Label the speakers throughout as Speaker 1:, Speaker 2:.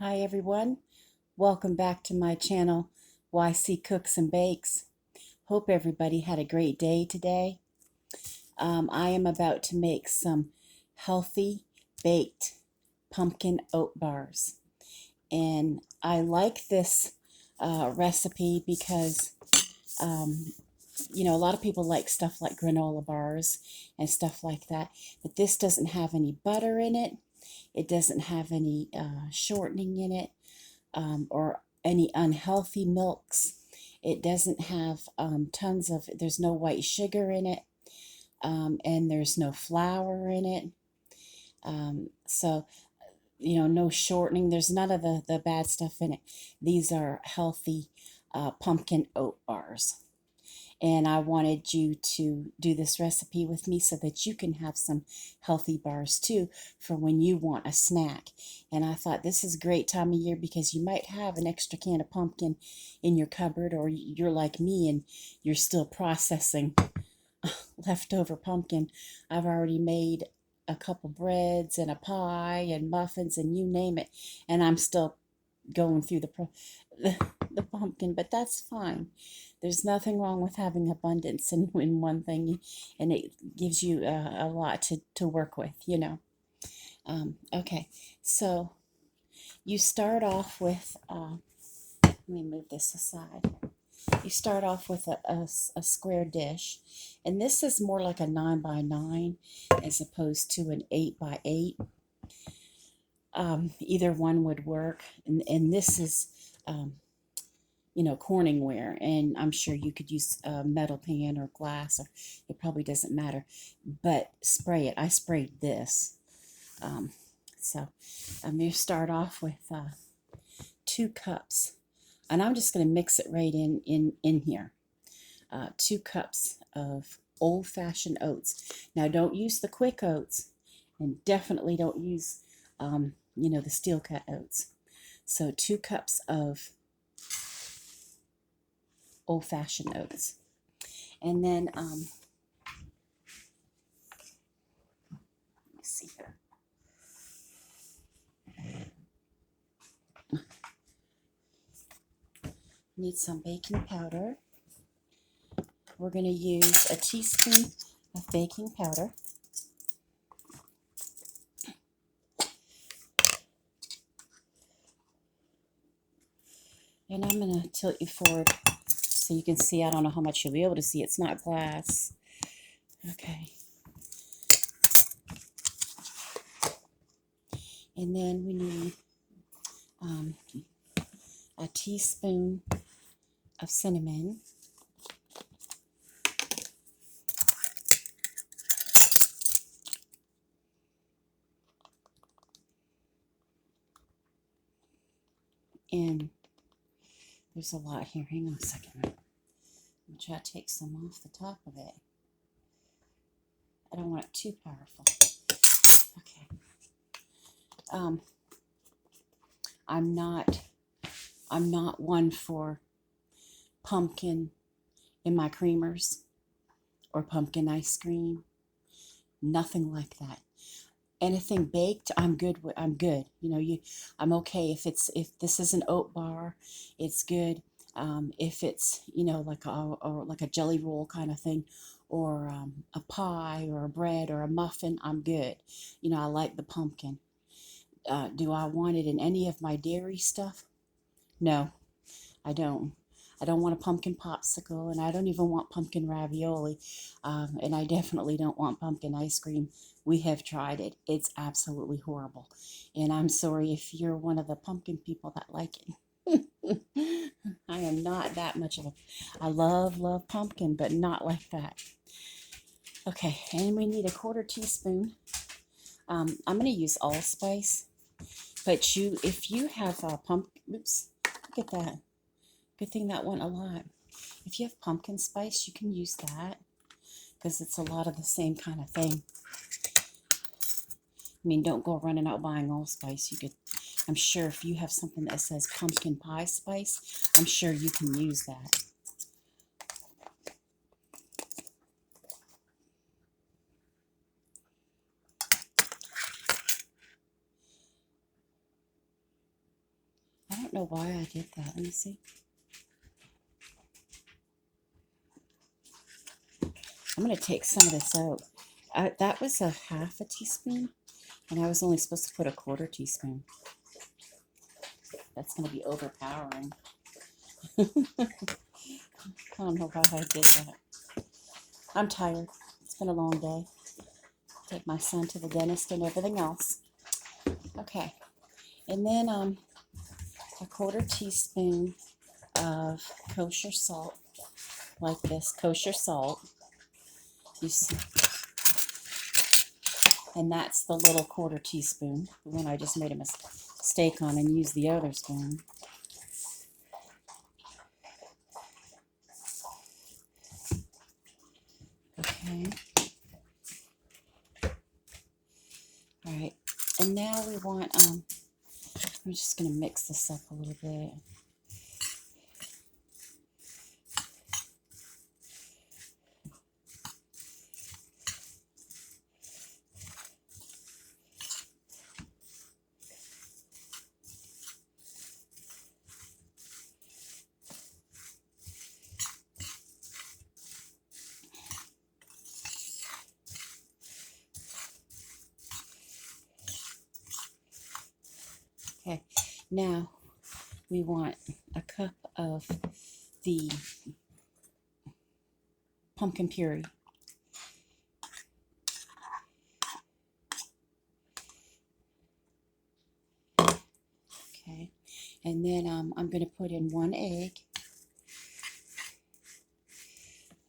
Speaker 1: Hi everyone, welcome back to my channel YC Cooks and Bakes. Hope everybody had a great day today. I am about to make some healthy baked pumpkin oat bars, and I like this recipe because a lot of people like stuff like granola bars and stuff like that, but this doesn't have any butter in it. It doesn't have any shortening in it. Or any unhealthy milks. It doesn't have there's no white sugar in it, and there's no flour in it. No shortening. There's none of the bad stuff in it. These are healthy pumpkin oat bars. And I wanted you to do this recipe with me so that you can have some healthy bars too for when you want a snack. And I thought this is a great time of year because you might have an extra can of pumpkin in your cupboard, or you're like me and you're still processing leftover pumpkin. I've already made a couple breads and a pie and muffins and you name it, and I'm still going through the pumpkin, but that's fine. There's nothing wrong with having abundance in one thing, and it gives you a lot to work with, Okay, so you start off with, let me move this aside. You start off with a square dish, and this is more like a 9 by 9 as opposed to an 8 by 8. Either one would work, and this is Corningware, and I'm sure you could use a metal pan or glass, or it probably doesn't matter, but spray it. I sprayed this. So I'm going to start off with 2 cups, and I'm just going to mix it right in here. 2 cups of Old Fashioned oats. Now don't use the quick oats, and definitely don't use the steel cut oats. So 2 cups of Old Fashioned oats. And then, let me see here. Need some baking powder. We're going to use a teaspoon of baking powder. And I'm going to tilt you forward so you can see. I don't know how much you'll be able to see. It's not glass. Okay. And then we need a teaspoon of cinnamon. And there's a lot here. Hang on a second. I'm try to take some off the top of it. I don't want it too powerful. Okay. I'm not one for pumpkin in my creamers or pumpkin ice cream. Nothing like that. Anything baked, I'm good with. I'm good. I'm okay if this is an oat bar, it's good. If it's like a jelly roll kind of thing, or a pie or a bread or a muffin, I'm good. I like the pumpkin. Do I want it in any of my dairy stuff? No, I don't. I don't want a pumpkin popsicle, and I don't even want pumpkin ravioli, and I definitely don't want pumpkin ice cream. We have tried it. It's absolutely horrible, and I'm sorry if you're one of the pumpkin people that like it. I am not that much of a... I love pumpkin, but not like that. Okay, and we need a 1/4 teaspoon. I'm going to use allspice, but if you have oops, look at that. Good thing that went a lot. If you have pumpkin spice, you can use that because it's a lot of the same kind of thing. I mean, don't go running out buying allspice. I'm sure if you have something that says pumpkin pie spice, I'm sure you can use that. don't know why I did that. Let me see. I'm going to take some of this out. That was a half a teaspoon, and I was only supposed to put a quarter teaspoon. That's going to be overpowering. I don't know why I did that. I'm tired. It's been a long day. Take my son to the dentist and everything else. Okay. And then a quarter teaspoon of kosher salt, like this, kosher salt. You see, and that's the little quarter teaspoon, the one I just made a mistake on and used the other spoon. Okay. All right. And now we want, I'm just going to mix this up a little bit. Okay, now we want a cup of the pumpkin puree. Okay, and then I'm going to put in 1 egg.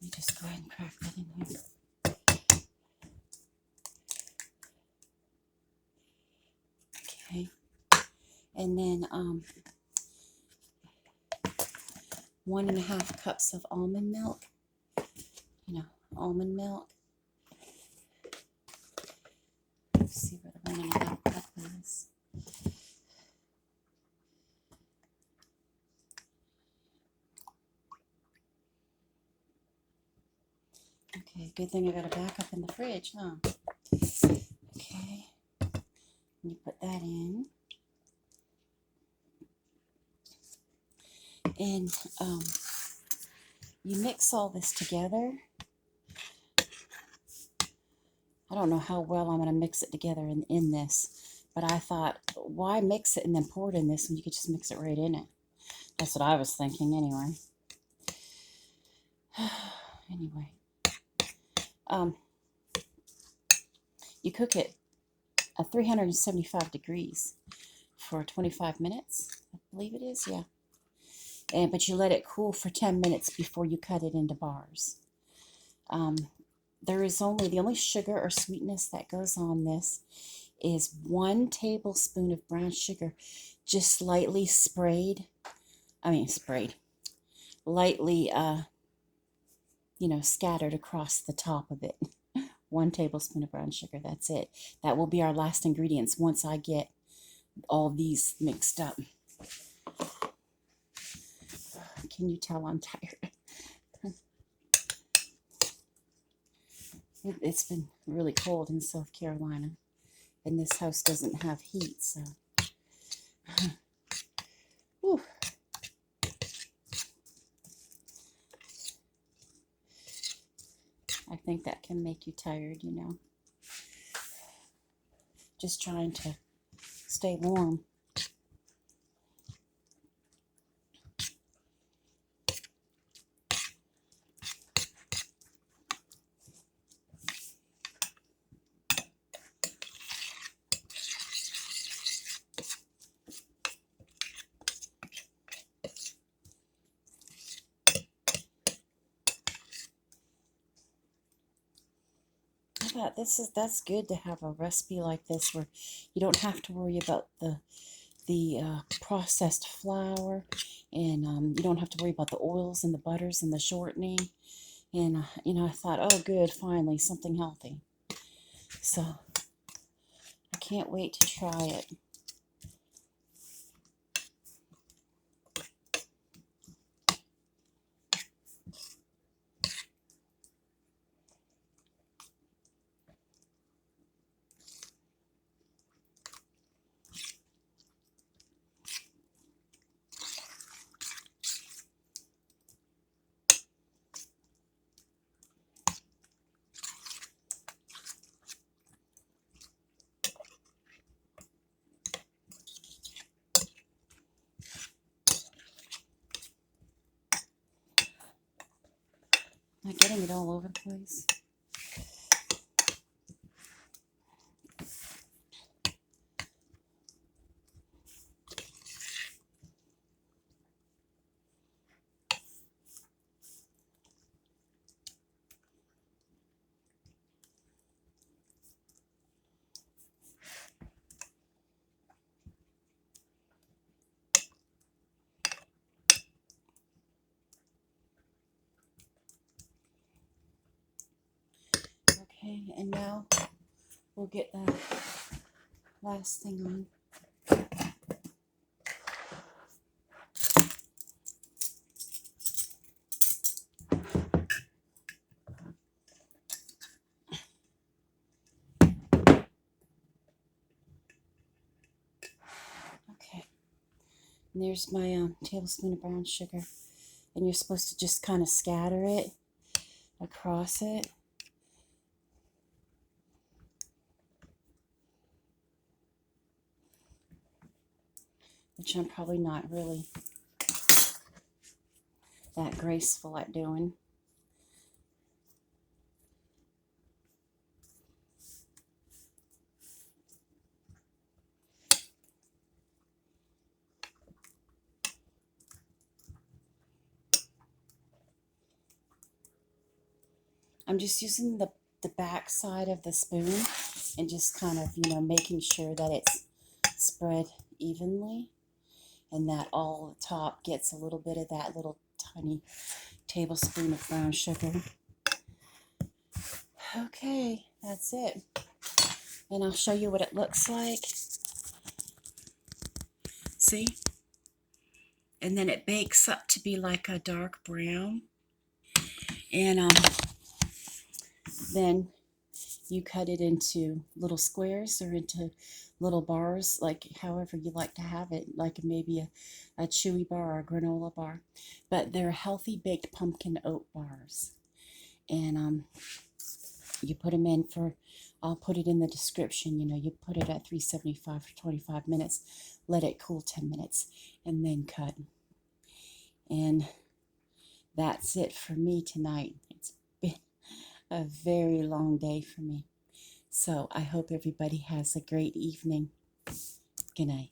Speaker 1: Let me just go ahead and crack that in here. Okay, and then 1.5 cups of almond milk. Almond milk. Let's see where the 1.5 cup is. Okay, good thing I got a backup in the fridge, huh? Okay, you put that in. And you mix all this together. I don't know how well I'm going to mix it together in this, but I thought, why mix it and then pour it in this when you could just mix it right in it? That's what I was thinking anyway. Anyway, you cook it at 375 degrees for 25 minutes, I believe it is, yeah. But you let it cool for 10 minutes before you cut it into bars. There is the only sugar or sweetness that goes on this is 1 tablespoon of brown sugar, just lightly lightly, scattered across the top of it. 1 tablespoon of brown sugar, that's it. That will be our last ingredients once I get all these mixed up. Can you tell I'm tired? It's been really cold in South Carolina, and this house doesn't have heat, so. Whew. I think that can make you tired, Just trying to stay warm. That's good to have a recipe like this where you don't have to worry about the processed flour, and you don't have to worry about the oils and the butters and the shortening. And I thought, oh good, finally something healthy. So I can't wait to try it. getting it all over the place. Okay, and now we'll get the last thing on. Okay, and there's my tablespoon of brown sugar, and you're supposed to just kind of scatter it across it. Which I'm probably not really that graceful at doing. I'm just using the back side of the spoon and just kind of, making sure that it's spread evenly and that all the top gets a little bit of that little tiny tablespoon of brown sugar. Okay, that's it. And I'll show you what it looks like. See? And then it bakes up to be like a dark brown. And then you cut it into little squares or into little bars, like however you like to have it, like maybe a chewy bar or a granola bar. But they're healthy baked pumpkin oat bars. And you put them in for, I'll put it in the description, you put it at 375 for 25 minutes, let it cool 10 minutes, and then cut. And that's it for me tonight. It's been a very long day for me. So I hope everybody has a great evening. Good night.